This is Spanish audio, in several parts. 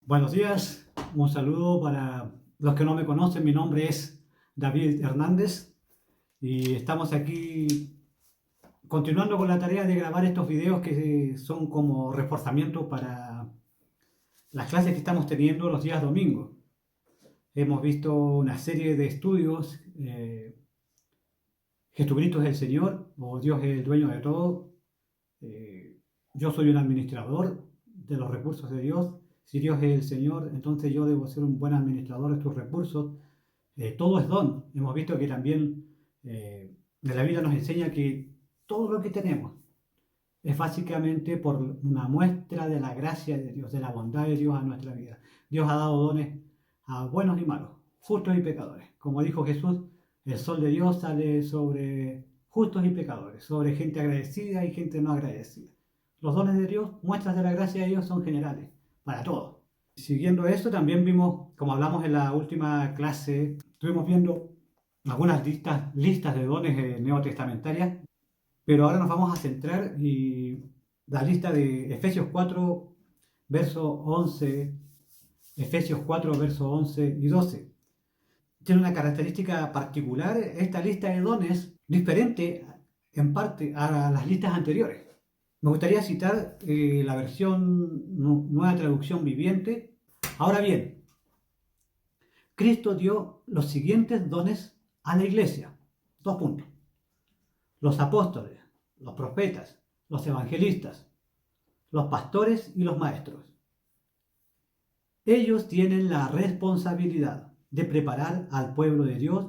Buenos días, un saludo para los que no me conocen. Mi nombre es David Hernández y estamos aquí continuando con la tarea de grabar estos videos que son como reforzamiento para las clases que estamos teniendo los días domingos. Hemos visto una serie de estudios, Jesucristo es el Señor o Dios es el dueño de todo. Eh, yo soy un administrador de los recursos de Dios. Si Dios es el Señor, entonces yo debo ser un buen administrador de estos recursos. Todo es don. Hemos visto que también de la Biblia nos enseña que todo lo que tenemos es básicamente por una muestra de la gracia de Dios, de la bondad de Dios a nuestra vida. Dios ha dado dones a buenos y malos, justos y pecadores. Como dijo Jesús, el sol de Dios sale sobre justos y pecadores, sobre gente agradecida y gente no agradecida. Los dones de Dios, muestras de la gracia de Dios, son generales, para todos. Siguiendo esto, también vimos, como hablamos en la última clase, estuvimos viendo algunas listas de dones neotestamentarias, pero ahora nos vamos a centrar y la lista de Efesios 4, verso 11, Efesios 4, verso 11 y 12. Tiene una característica particular esta lista de dones, diferente en parte a las listas anteriores. Me gustaría citar la versión Nueva Traducción Viviente. Ahora bien, Cristo dio los siguientes dones a la iglesia. Dos puntos. Los apóstoles, los profetas, los evangelistas, los pastores y los maestros. Ellos tienen la responsabilidad de preparar al pueblo de Dios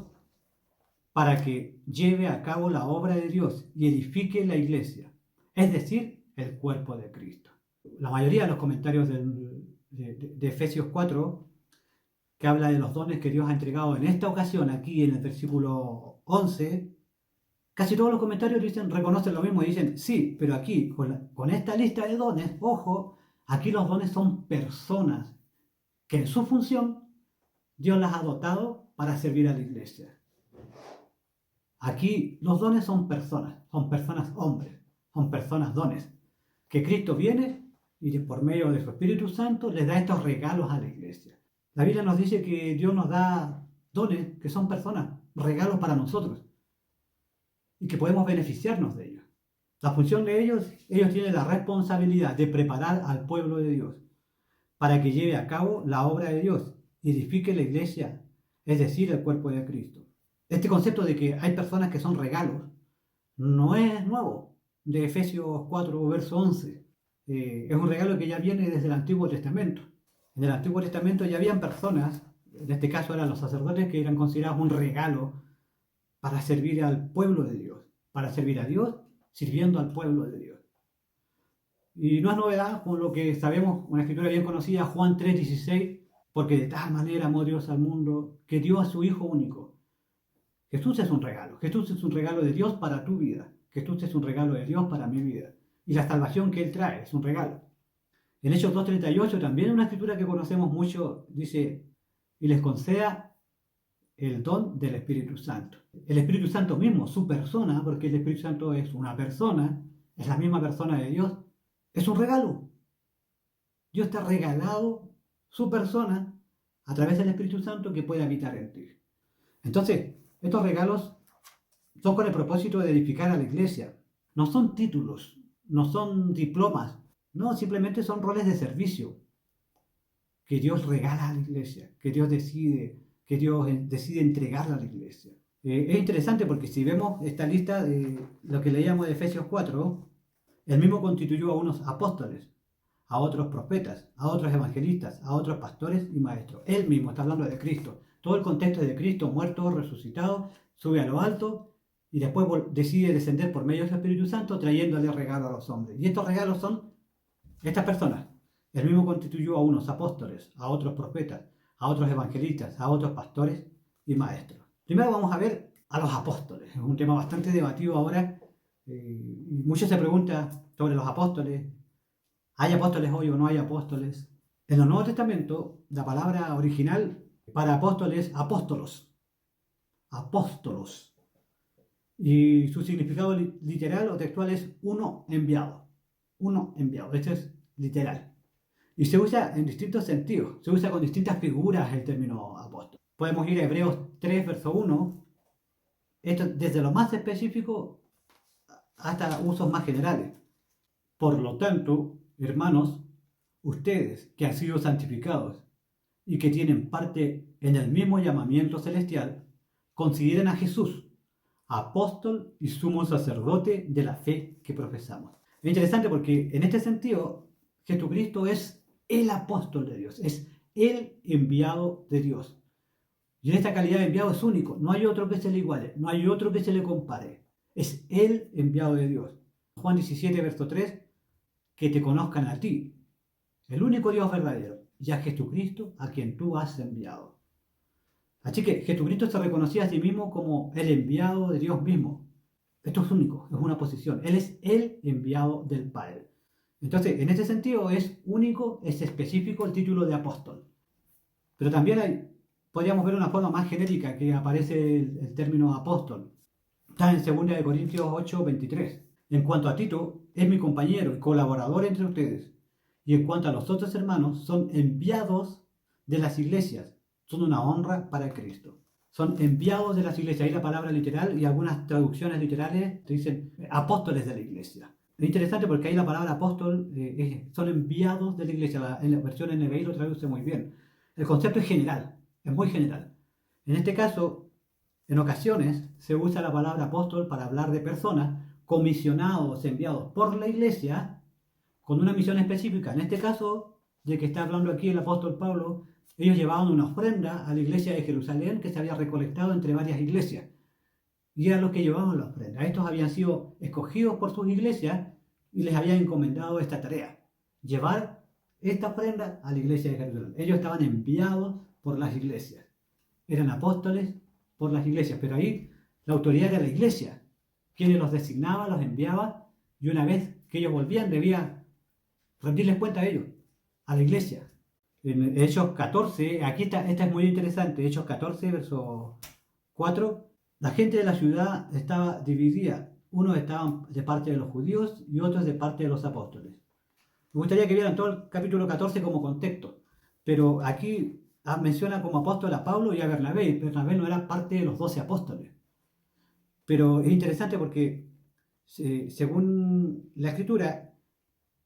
para que lleve a cabo la obra de Dios y edifique la iglesia, es decir, el cuerpo de Cristo. La mayoría de los comentarios de Efesios 4, que habla de los dones que Dios ha entregado en esta ocasión, aquí en el versículo 11, casi todos los comentarios reconocen lo mismo y dicen, sí, pero aquí, con esta lista de dones, ojo, aquí los dones son personas que en su función Dios las ha dotado para servir a la iglesia. Aquí los dones son personas hombres, son personas dones, que Cristo viene y por medio de su Espíritu Santo les da estos regalos a la iglesia. La Biblia nos dice que Dios nos da dones que son personas, regalos para nosotros y que podemos beneficiarnos de ellos. La función de ellos tienen la responsabilidad de preparar al pueblo de Dios para que lleve a cabo la obra de Dios y edifique la iglesia, es decir, el cuerpo de Cristo. Este concepto de que hay personas que son regalos no es nuevo, de Efesios 4, verso 11. Es un regalo que ya viene desde el Antiguo Testamento. En el Antiguo Testamento ya habían personas, en este caso eran los sacerdotes, que eran considerados un regalo para servir al pueblo de Dios, para servir a Dios sirviendo al pueblo de Dios. Y no es novedad con lo que sabemos, una escritura bien conocida, Juan 3:16, porque de tal manera amó Dios al mundo que dio a su Hijo único. Jesús es un regalo, Jesús es un regalo de Dios para tu vida, Jesús es un regalo de Dios para mi vida. Y la salvación que Él trae es un regalo. En Hechos 2:38 también una escritura que conocemos mucho, dice, y les conceda el don del Espíritu Santo. El Espíritu Santo mismo, su persona, porque el Espíritu Santo es una persona, es la misma persona de Dios, es un regalo. Dios te ha regalado su persona a través del Espíritu Santo que puede habitar en ti. Entonces, estos regalos son con el propósito de edificar a la iglesia. No son títulos, no son diplomas, no, simplemente son roles de servicio que Dios regala a la iglesia, que Dios decide entregarla a la iglesia. Es interesante porque si vemos esta lista de lo que leíamos de Efesios 4, él mismo constituyó a unos apóstoles, a otros profetas, a otros evangelistas, a otros pastores y maestros. Él mismo está hablando de Cristo. Todo el contexto de Cristo, muerto, resucitado, sube a lo alto y después decide descender por medio del Espíritu Santo trayéndole regalo a los hombres. Y estos regalos son estas personas. Él mismo constituyó a unos apóstoles, a otros profetas, a otros evangelistas, a otros pastores y maestros. Primero vamos a ver a los apóstoles. Es un tema bastante debatido ahora. Y muchos se preguntan sobre los apóstoles. ¿Hay apóstoles hoy o no hay apóstoles? En el Nuevo Testamento, la palabra original para apóstoles es apóstolos. Apóstolos. Y su significado literal o textual es uno enviado. Uno enviado. Esto es literal. Y se usa en distintos sentidos, se usa con distintas figuras el término apóstol. Podemos ir a Hebreos 3, verso 1, esto desde lo más específico hasta usos más generales. Por lo tanto, hermanos, ustedes que han sido santificados y que tienen parte en el mismo llamamiento celestial, consideren a Jesús, apóstol y sumo sacerdote de la fe que profesamos. Es interesante porque en este sentido, Jesucristo es el apóstol de Dios, es el enviado de Dios. Y en esta calidad de enviado es único, no hay otro que se le iguale, no hay otro que se le compare. Es el enviado de Dios. Juan 17, verso 3, que te conozcan a ti, el único Dios verdadero, y a Jesucristo a quien tú has enviado. Así que Jesucristo se reconocía a sí mismo como el enviado de Dios mismo. Esto es único, es una posición. Él es el enviado del Padre. Entonces, en ese sentido es único, es específico el título de apóstol. Pero también podríamos ver una forma más genérica que aparece el término apóstol. Está en 2 Corintios 8, 23. En cuanto a Tito, es mi compañero y colaborador entre ustedes. Y en cuanto a los otros hermanos, son enviados de las iglesias. Son una honra para Cristo. Son enviados de las iglesias. Ahí la palabra literal y algunas traducciones literales te dicen apóstoles de la iglesia. Es interesante porque ahí la palabra apóstol son enviados de la iglesia. En la versión NBI lo traduce muy bien. El concepto es general, es muy general. En este caso, en ocasiones se usa la palabra apóstol para hablar de personas comisionados, enviados por la iglesia con una misión específica. En este caso, de que está hablando aquí el apóstol Pablo, ellos llevaban una ofrenda a la iglesia de Jerusalén que se había recolectado entre varias iglesias. Y era lo que llevaban la ofrenda. Estos habían sido escogidos por sus iglesias y les habían encomendado esta tarea. Llevar esta ofrenda a la iglesia de Jerusalén. Ellos estaban enviados por las iglesias. Eran apóstoles por las iglesias. Pero ahí la autoridad era la iglesia. Quienes los designaba, los enviaba. Y una vez que ellos volvían, debía rendirles cuenta a ellos, a la iglesia. En Hechos 14, aquí está, esta es muy interesante, Hechos 14, verso 4, la gente de la ciudad estaba dividida, unos estaban de parte de los judíos y otros de parte de los apóstoles. Me gustaría que vieran todo el capítulo 14 como contexto, pero aquí menciona como apóstol a Pablo y a Bernabé, y Bernabé no era parte de los 12 apóstoles. Pero es interesante porque, según la escritura,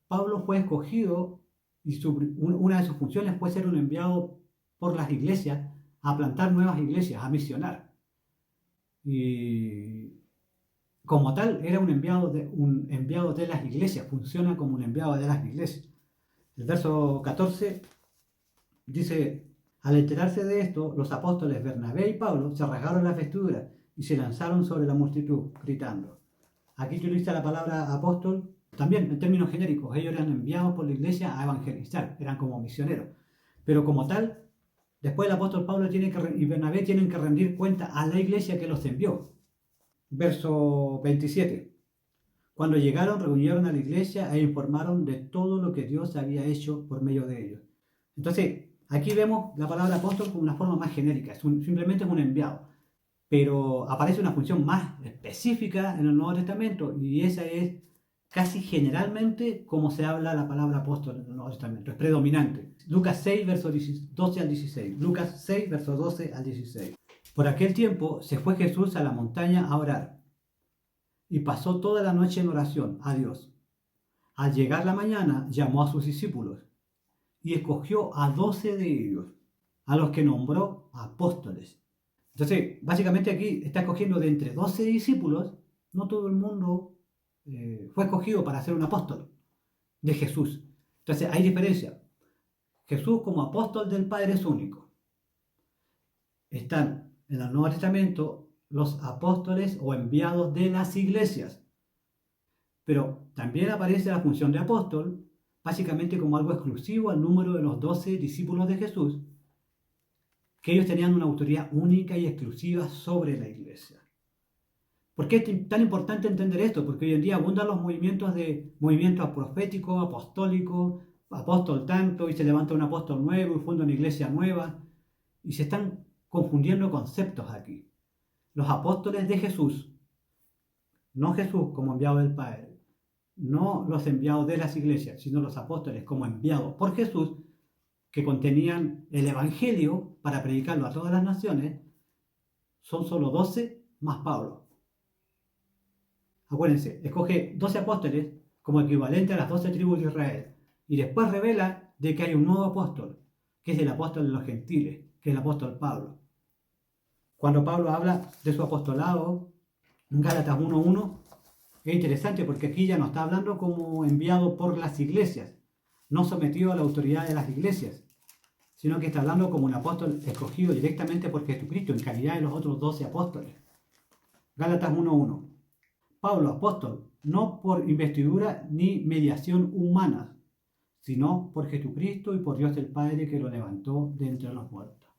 Pablo fue escogido y una de sus funciones fue ser un enviado por las iglesias a plantar nuevas iglesias, a misionar. Y como tal, era un enviado de las iglesias, funciona como un enviado de las iglesias. El verso 14 dice, al enterarse de esto, los apóstoles Bernabé y Pablo se rasgaron las vestiduras y se lanzaron sobre la multitud, gritando. Aquí utiliza la palabra apóstol también en términos genéricos. Ellos eran enviados por la iglesia a evangelizar, eran como misioneros. Pero como tal, después el apóstol Pablo y Bernabé tienen que rendir cuenta a la iglesia que los envió. Verso 27. Cuando llegaron, reunieron a la iglesia e informaron de todo lo que Dios había hecho por medio de ellos. Entonces, aquí vemos la palabra apóstol como una forma más genérica, simplemente es un enviado. Pero aparece una función más específica en el Nuevo Testamento y esa es casi generalmente como se habla la palabra apóstol en el Nuevo Testamento, es predominante. Lucas 6, versos 12 al 16. Lucas 6, versos 12 al 16. Por aquel tiempo se fue Jesús a la montaña a orar y pasó toda la noche en oración a Dios. Al llegar la mañana llamó a sus discípulos y escogió a 12 de ellos, a los que nombró apóstoles. Entonces, básicamente aquí está escogiendo de entre 12 discípulos, no todo el mundo fue escogido para ser un apóstol de Jesús. Entonces, hay diferencia. Jesús como apóstol del Padre es único. Están en el Nuevo Testamento los apóstoles o enviados de las iglesias. Pero también aparece la función de apóstol, básicamente como algo exclusivo al número de los 12 discípulos de Jesús, que ellos tenían una autoridad única y exclusiva sobre la iglesia. ¿Por qué es tan importante entender esto? Porque hoy en día abundan los movimientos proféticos, apostólicos, apóstol tanto, y se levanta un apóstol nuevo y funda una iglesia nueva, y se están confundiendo conceptos aquí. Los apóstoles de Jesús, no Jesús como enviado del Padre, no los enviados de las iglesias, sino los apóstoles como enviados por Jesús, que contenían el Evangelio para predicarlo a todas las naciones, son solo 12 más Pablo. Acuérdense, escoge 12 apóstoles como equivalente a las 12 tribus de Israel, y después revela de que hay un nuevo apóstol, que es el apóstol de los gentiles, que es el apóstol Pablo. Cuando Pablo habla de su apostolado, en Gálatas 1:1, es interesante porque aquí ya no está hablando como enviado por las iglesias, no sometido a la autoridad de las iglesias, sino que está hablando como un apóstol escogido directamente por Jesucristo en calidad de los otros 12 apóstoles. Gálatas 1:1. Pablo, apóstol, no por investidura ni mediación humana, sino por Jesucristo y por Dios el Padre que lo levantó de entre los muertos.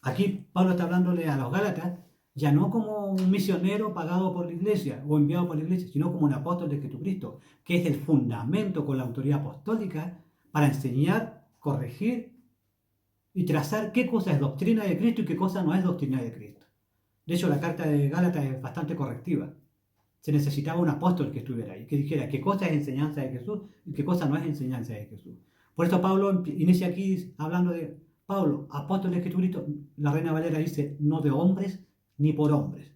Aquí Pablo está hablándole a los Gálatas ya no como un misionero pagado por la iglesia o enviado por la iglesia, sino como un apóstol de Jesucristo, que es el fundamento con la autoridad apostólica para enseñar, corregir y trazar qué cosa es doctrina de Cristo y qué cosa no es doctrina de Cristo. De hecho, la carta de Gálatas es bastante correctiva. Se necesitaba un apóstol que estuviera ahí, que dijera qué cosa es enseñanza de Jesús y qué cosa no es enseñanza de Jesús. Por eso Pablo inicia aquí hablando de Pablo, apóstol de Jesucristo. La Reina Valera dice, no de hombres ni por hombres.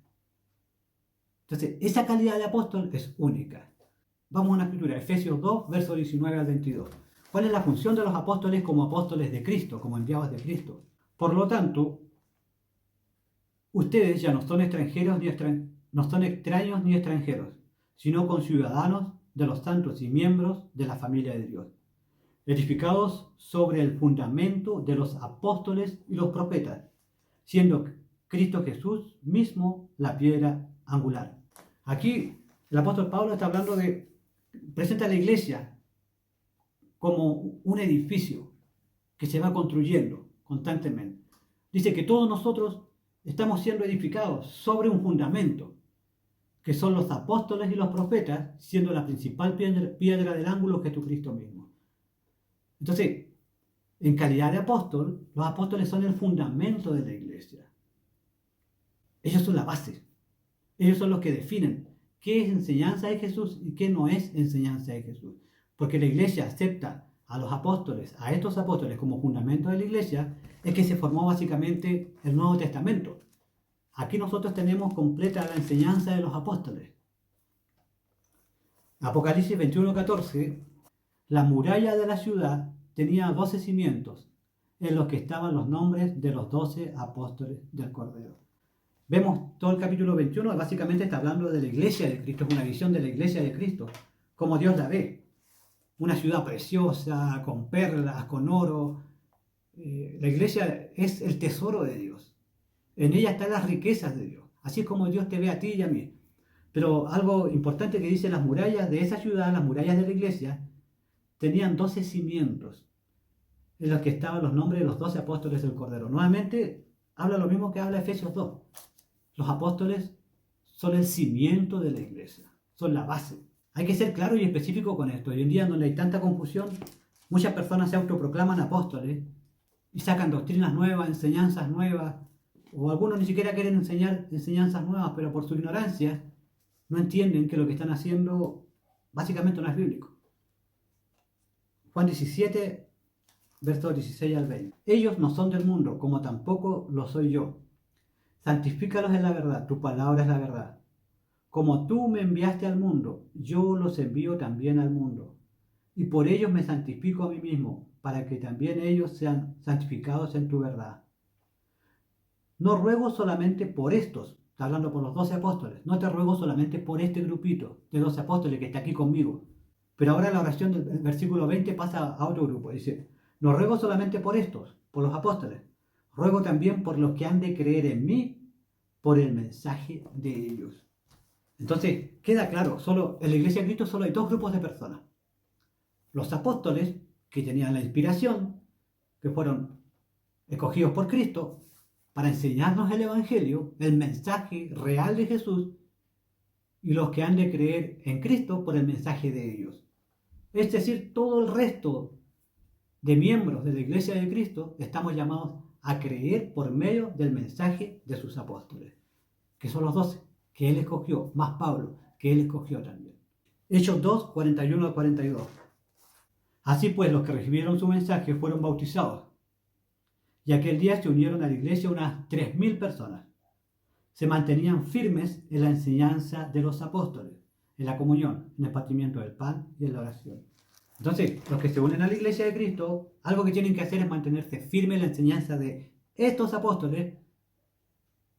Entonces, esa calidad de apóstol es única. Vamos a una escritura, Efesios 2, versos 19 al 22. ¿Cuál es la función de los apóstoles como apóstoles de Cristo, como enviados de Cristo? Por lo tanto, ustedes ya no son extranjeros no son extraños ni extranjeros, sino conciudadanos de los santos y miembros de la familia de Dios, edificados sobre el fundamento de los apóstoles y los profetas, siendo Cristo Jesús mismo la piedra angular. Aquí el apóstol Pablo está hablando presenta a la iglesia como un edificio que se va construyendo constantemente. Dice que todos nosotros estamos siendo edificados sobre un fundamento, que son los apóstoles y los profetas, siendo la principal piedra del ángulo Jesucristo mismo. Entonces, en calidad de apóstol, los apóstoles son el fundamento de la iglesia. Ellos son la base. Ellos son los que definen qué es enseñanza de Jesús y qué no es enseñanza de Jesús. Porque la iglesia acepta a los apóstoles, a estos apóstoles como fundamento de la iglesia, es que se formó básicamente el Nuevo Testamento. Aquí nosotros tenemos completa la enseñanza de los apóstoles. Apocalipsis 21:14, la muralla de la ciudad tenía 12 cimientos, en los que estaban los nombres de los 12 apóstoles del Cordero. Vemos todo el capítulo 21, básicamente está hablando de la iglesia de Cristo, es una visión de la iglesia de Cristo, como Dios la ve. Una ciudad preciosa, con perlas, con oro. La iglesia es el tesoro de Dios. En ella están las riquezas de Dios. Así es como Dios te ve a ti y a mí. Pero algo importante que dice, las murallas de esa ciudad, las murallas de la iglesia, tenían 12 cimientos, en los que estaban los nombres de los 12 apóstoles del Cordero. Nuevamente, habla lo mismo que habla Efesios 2. Los apóstoles son el cimiento de la iglesia, son la base. Hay que ser claro y específico con esto. Hoy en día, donde hay tanta confusión, muchas personas se autoproclaman apóstoles y sacan doctrinas nuevas, enseñanzas nuevas, o algunos ni siquiera quieren enseñar enseñanzas nuevas, pero por su ignorancia no entienden que lo que están haciendo básicamente no es bíblico. Juan 17, versos 16 al 20. Ellos no son del mundo, como tampoco lo soy yo. Santifícalos en la verdad, tu palabra es la verdad. Como tú me enviaste al mundo, yo los envío también al mundo. Y por ellos me santifico a mí mismo, para que también ellos sean santificados en tu verdad. No ruego solamente por estos, está hablando por los 12 apóstoles, no te ruego solamente por este grupito de 12 apóstoles que está aquí conmigo. Pero ahora la oración del versículo 20 pasa a otro grupo, dice, no ruego solamente por estos, por los apóstoles, ruego también por los que han de creer en mí, por el mensaje de ellos. Entonces, queda claro, en la iglesia de Cristo solo hay dos grupos de personas. Los apóstoles, que tenían la inspiración, que fueron escogidos por Cristo para enseñarnos el Evangelio, el mensaje real de Jesús, y los que han de creer en Cristo por el mensaje de ellos. Es decir, todo el resto de miembros de la iglesia de Cristo estamos llamados a creer por medio del mensaje de sus apóstoles, que son los 12, que Él escogió, más Pablo, que Él escogió también. Hechos 2, 41 al 42. Así pues, los que recibieron su mensaje fueron bautizados. Y aquel día se unieron a la iglesia unas 3.000 personas. Se mantenían firmes en la enseñanza de los apóstoles, en la comunión, en el partimiento del pan y en la oración. Entonces, los que se unen a la iglesia de Cristo, algo que tienen que hacer es mantenerse firmes en la enseñanza de estos apóstoles,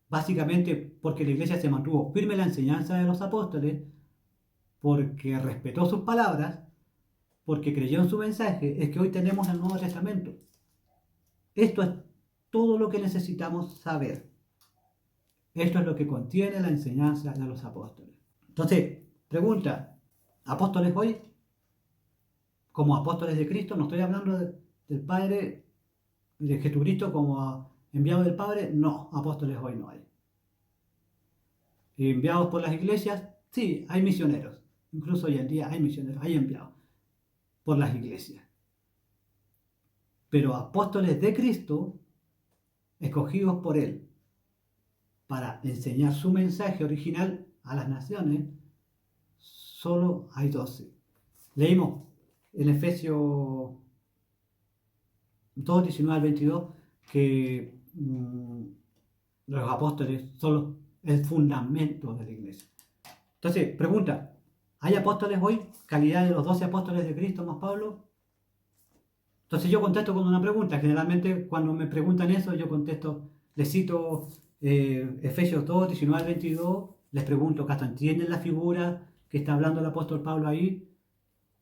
básicamente porque la iglesia se mantuvo firme en la enseñanza de los apóstoles, porque respetó sus palabras, porque creyó en su mensaje, es que hoy tenemos el Nuevo Testamento. Esto es todo lo que necesitamos saber. Esto es lo que contiene la enseñanza de los apóstoles. Entonces, pregunta, ¿apóstoles hoy? Como apóstoles de Cristo, no estoy hablando del Padre, de Jesucristo como enviado del Padre, no, apóstoles hoy no hay. Enviados por las iglesias, sí, hay misioneros. Incluso hoy en día hay misioneros, hay enviados por las iglesias. Pero apóstoles de Cristo, escogidos por Él, para enseñar su mensaje original a las naciones, solo hay 12. Leímos en Efesios 2, 19 al 22 que los apóstoles son el fundamento de la iglesia. Entonces, pregunta, ¿hay apóstoles hoy? ¿Calidad de los 12 apóstoles de Cristo más Pablo? Entonces yo contesto con una pregunta. Generalmente cuando me preguntan eso, yo contesto, les cito Efesios 2, 19 al 22, les pregunto, ¿hasta entienden la figura que está hablando el apóstol Pablo ahí?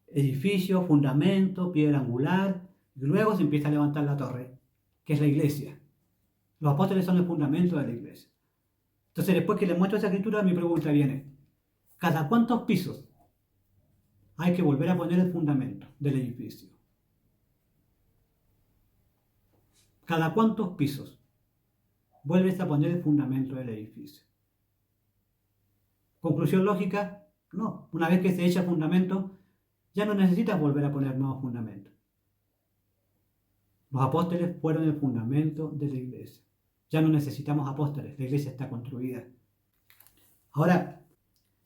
Edificio, fundamento, piedra angular, y luego se empieza a levantar la torre, que es la iglesia. Los apóstoles son el fundamento de la iglesia. Entonces después que les muestro esa escritura, mi pregunta viene, ¿cada cuántos pisos hay que volver a poner el fundamento del edificio? ¿Cada cuántos pisos vuelves a poner el fundamento del edificio? Conclusión lógica, no. Una vez que se echa fundamento, ya no necesitas volver a poner nuevos fundamentos. Los apóstoles fueron el fundamento de la iglesia. Ya no necesitamos apóstoles, la iglesia está construida. Ahora,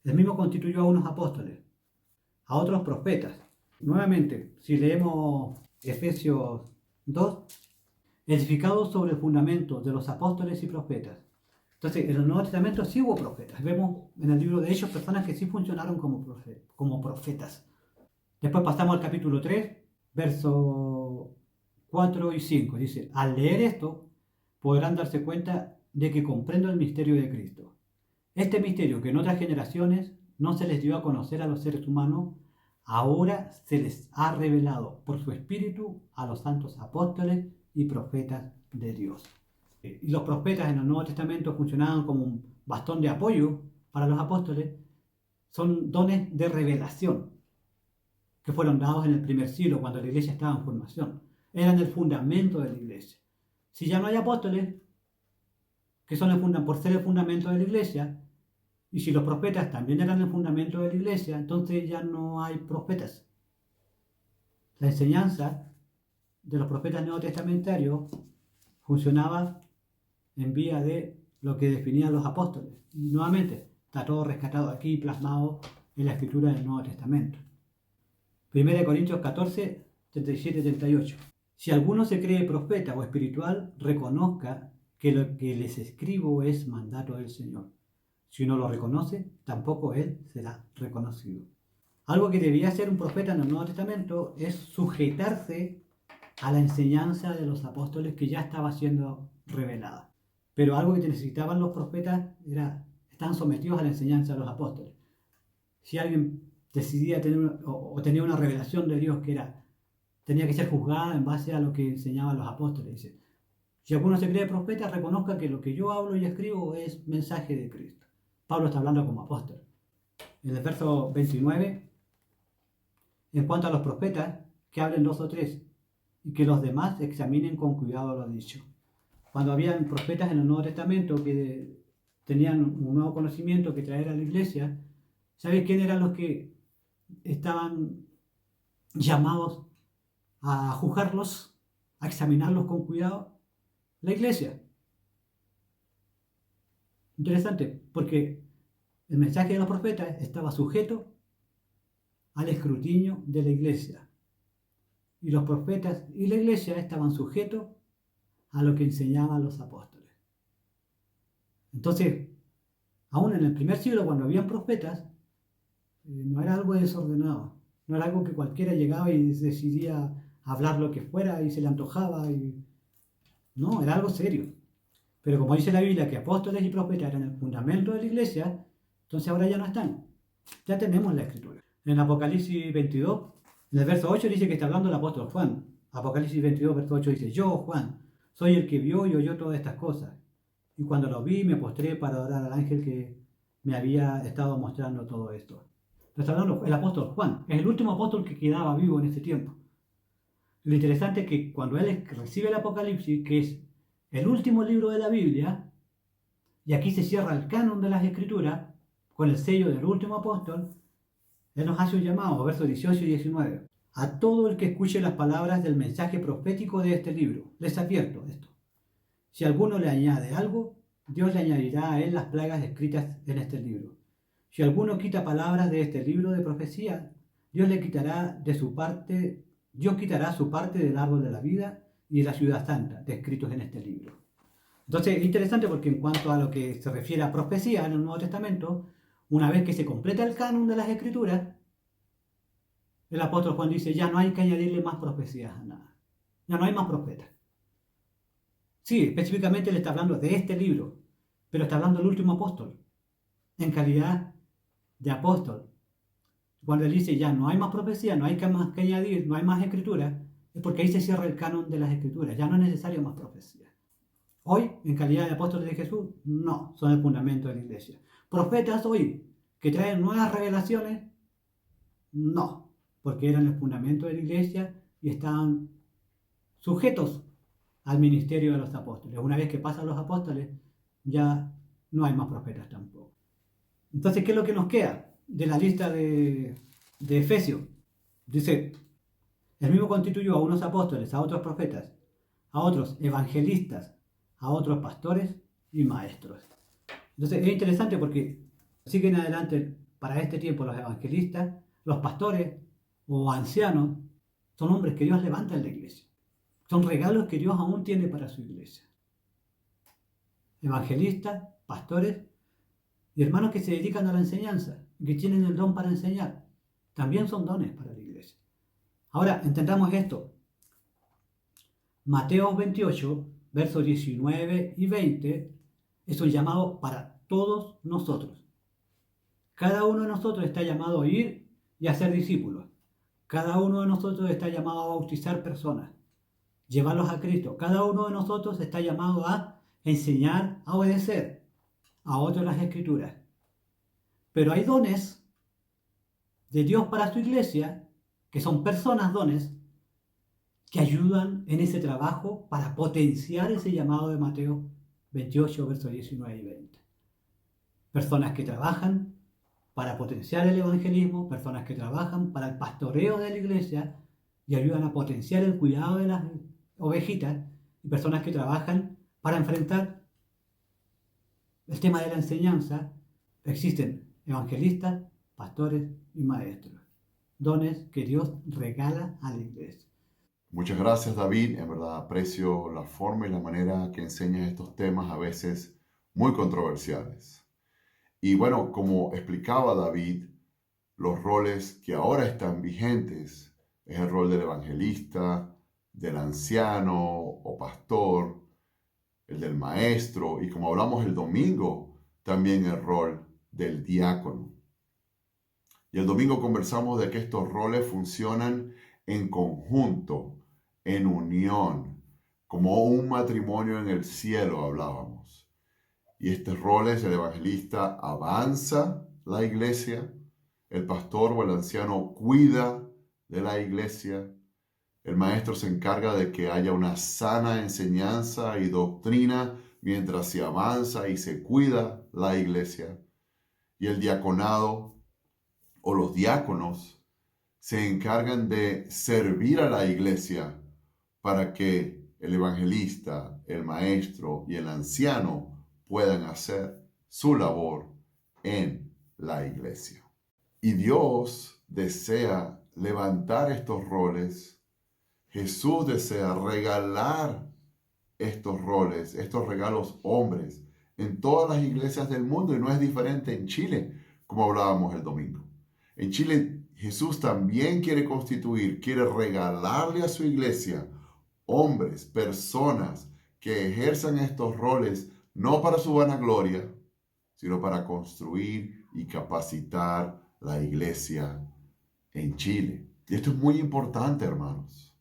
el mismo constituyó a unos apóstoles, a otros profetas. Nuevamente, si leemos Efesios 2, edificados sobre el fundamento de los apóstoles y profetas. Entonces, en el Nuevo Testamento sí hubo profetas. Vemos en el libro de Hechos personas que sí funcionaron como profetas. Después pasamos al capítulo 3, versos 4 y 5. Dice, al leer esto, podrán darse cuenta de que comprendo el misterio de Cristo. Este misterio que en otras generaciones no se les dio a conocer a los seres humanos, ahora se les ha revelado por su Espíritu a los santos apóstoles y profetas de Dios. Y los profetas en el Nuevo Testamento funcionaban como un bastón de apoyo para los apóstoles. Son dones de revelación que fueron dados en el primer siglo, cuando la iglesia estaba en formación. Eran el fundamento de la iglesia. Si ya no hay apóstoles, que son por ser el fundamento de la iglesia, y si los profetas también eran el fundamento de la iglesia, entonces ya no hay profetas. La enseñanza de los profetas neotestamentarios funcionaba en vía de lo que definían los apóstoles. Y nuevamente, está todo rescatado aquí, plasmado en la escritura del Nuevo Testamento. 1 Corintios 14, 37 y 38. Si alguno se cree profeta o espiritual, reconozca que lo que les escribo es mandato del Señor. Si no lo reconoce, tampoco él será reconocido. Algo que debía hacer un profeta en el Nuevo Testamento es sujetarse a la enseñanza de los apóstoles que ya estaba siendo revelada. Pero algo que necesitaban los profetas era, estaban sometidos a la enseñanza de los apóstoles. Si alguien decidía tener o tenía una revelación de Dios que tenía que ser juzgada en base a lo que enseñaban los apóstoles. Dice, si alguno se cree profeta, reconozca que lo que yo hablo y escribo es mensaje de Cristo. Pablo está hablando como apóstol. En el verso 29, en cuanto a los profetas, que hablen 2 o 3 y que los demás examinen con cuidado lo dicho. Cuando habían profetas en el Nuevo Testamento que tenían un nuevo conocimiento que traer a la iglesia, ¿sabéis quién eran los que estaban llamados a juzgarlos, a examinarlos con cuidado? La iglesia. Interesante, porque el mensaje de los profetas estaba sujeto al escrutinio de la iglesia. Y los profetas y la iglesia estaban sujetos a lo que enseñaban los apóstoles. Entonces, aún en el primer siglo, cuando habían profetas, no era algo desordenado, no era algo que cualquiera llegaba y decidía hablar lo que fuera y se le antojaba. No, era algo serio. Pero como dice la Biblia que apóstoles y profetas eran el fundamento de la iglesia, entonces ahora ya no están. Ya tenemos la escritura. En Apocalipsis 22, en el verso 8 dice que está hablando el apóstol Juan. Apocalipsis 22, verso 8 dice: yo, Juan, soy el que vio y oyó todas estas cosas. Y cuando lo vi, me postré para adorar al ángel que me había estado mostrando todo esto. Está hablando el apóstol Juan. Es el último apóstol que quedaba vivo en ese tiempo. Lo interesante es que cuando él recibe el Apocalipsis, que es el último libro de la Biblia, y aquí se cierra el canon de las Escrituras, con el sello del último apóstol, él nos hace un llamado, versos 18 y 19. A todo el que escuche las palabras del mensaje profético de este libro, les advierto esto. Si alguno le añade algo, Dios le añadirá a él las plagas escritas en este libro. Si alguno quita palabras de este libro de profecía, Dios quitará su parte del árbol de la vida y de la ciudad santa, descritos en este libro. Entonces es interesante porque en cuanto a lo que se refiere a profecía en el Nuevo Testamento, una vez que se completa el canon de las Escrituras, el apóstol Juan dice: ya no hay que añadirle más profecías a nada. Ya no hay más profetas. Sí, específicamente le está hablando de este libro, pero está hablando del último apóstol, en calidad de apóstol. Cuando él dice ya no hay más profecía, no hay más que añadir, no hay más escritura, es porque ahí se cierra el canon de las escrituras, ya no es necesario más profecía. Hoy, en calidad de apóstoles de Jesús, no, son el fundamento de la iglesia. Profetas hoy, que traen nuevas revelaciones, no, porque eran el fundamento de la iglesia y estaban sujetos al ministerio de los apóstoles. Una vez que pasan los apóstoles, ya no hay más profetas tampoco. Entonces, ¿qué es lo que nos queda de la lista de Efesios? Dice: el mismo constituyó a unos apóstoles, a otros profetas, a otros evangelistas, a otros pastores y maestros. Entonces es interesante porque siguen adelante para este tiempo los evangelistas, los pastores o ancianos, son hombres que Dios levanta en la iglesia. Son regalos que Dios aún tiene para su iglesia. Evangelistas, pastores y hermanos que se dedican a la enseñanza, que tienen el don para enseñar, también son dones para la iglesia. Ahora, entendamos esto. Mateo 28, versos 19 y 20, es un llamado para todos nosotros. Cada uno de nosotros está llamado a ir y a ser discípulos. Cada uno de nosotros está llamado a bautizar personas, llevarlos a Cristo. Cada uno de nosotros está llamado a enseñar, a obedecer a otros las Escrituras. Pero hay dones de Dios para su iglesia, que son personas dones, que ayudan en ese trabajo para potenciar ese llamado de Mateo 28, versos 19 y 20. Personas que trabajan para potenciar el evangelismo, personas que trabajan para el pastoreo de la iglesia y ayudan a potenciar el cuidado de las ovejitas, y personas que trabajan para enfrentar el tema de la enseñanza. Existen evangelistas, pastores y maestros, dones que Dios regala a la iglesia. Muchas gracias, David. En verdad aprecio la forma y la manera que enseñas estos temas, a veces muy controversiales. Y bueno, como explicaba David, los roles que ahora están vigentes es el rol del evangelista, del anciano o pastor, el del maestro y, como hablamos el domingo, también el rol del diácono. Y el domingo conversamos de que estos roles funcionan en conjunto, en unión, como un matrimonio en el cielo hablábamos. Y estos roles, el evangelista avanza la iglesia, el pastor o el anciano cuida de la iglesia, el maestro se encarga de que haya una sana enseñanza y doctrina mientras se avanza y se cuida la iglesia, y el diaconado o los diáconos se encargan de servir a la iglesia para que el evangelista, el maestro y el anciano puedan hacer su labor en la iglesia. Y Dios desea levantar estos roles. Jesús desea regalar estos roles, estos regalos hombres en todas las iglesias del mundo, y no es diferente en Chile, como hablábamos el domingo. En Chile, Jesús también quiere quiere regalarle a su iglesia hombres, personas que ejerzan estos roles no para su vanagloria, sino para construir y capacitar la iglesia en Chile. Y esto es muy importante, hermanos.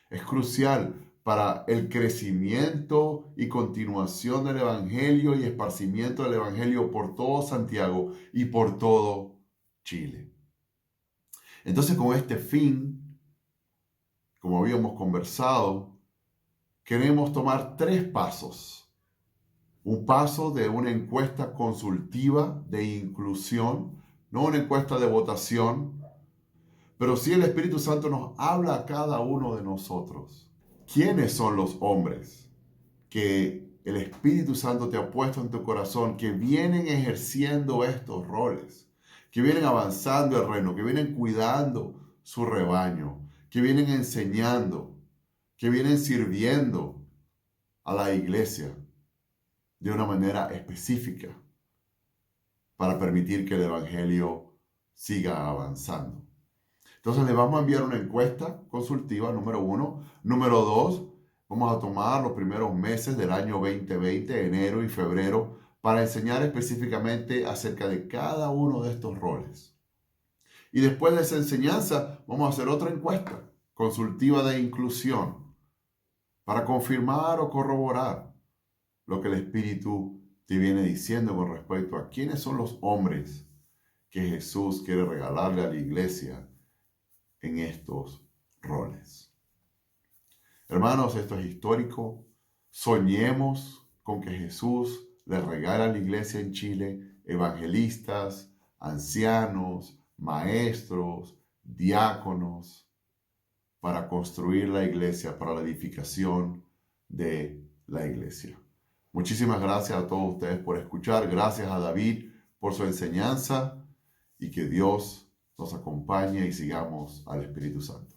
Es crucial para el crecimiento y continuación del Evangelio y esparcimiento del Evangelio por todo Santiago y por todo Chile. Entonces, con este fin, como habíamos conversado, queremos tomar 3 pasos. Un paso de una encuesta consultiva de inclusión, no una encuesta de votación, pero sí el Espíritu Santo nos habla a cada uno de nosotros. ¿Quiénes son los hombres que el Espíritu Santo te ha puesto en tu corazón, que vienen ejerciendo estos roles, que vienen avanzando el reino, que vienen cuidando su rebaño, que vienen enseñando, que vienen sirviendo a la iglesia de una manera específica para permitir que el Evangelio siga avanzando? Entonces le vamos a enviar una encuesta consultiva, número 1. Número 2, vamos a tomar los primeros meses del año 2020, enero y febrero, para enseñar específicamente acerca de cada uno de estos roles. Y después de esa enseñanza, vamos a hacer otra encuesta consultiva de inclusión para confirmar o corroborar lo que el Espíritu te viene diciendo con respecto a quiénes son los hombres que Jesús quiere regalarle a la iglesia en estos roles. Hermanos, esto es histórico. Soñemos con que Jesús le regale a la iglesia en Chile evangelistas, ancianos, maestros, diáconos, para construir la iglesia, para la edificación de la iglesia. Muchísimas gracias a todos ustedes por escuchar. Gracias a David por su enseñanza, y que Dios nos acompañe y sigamos al Espíritu Santo.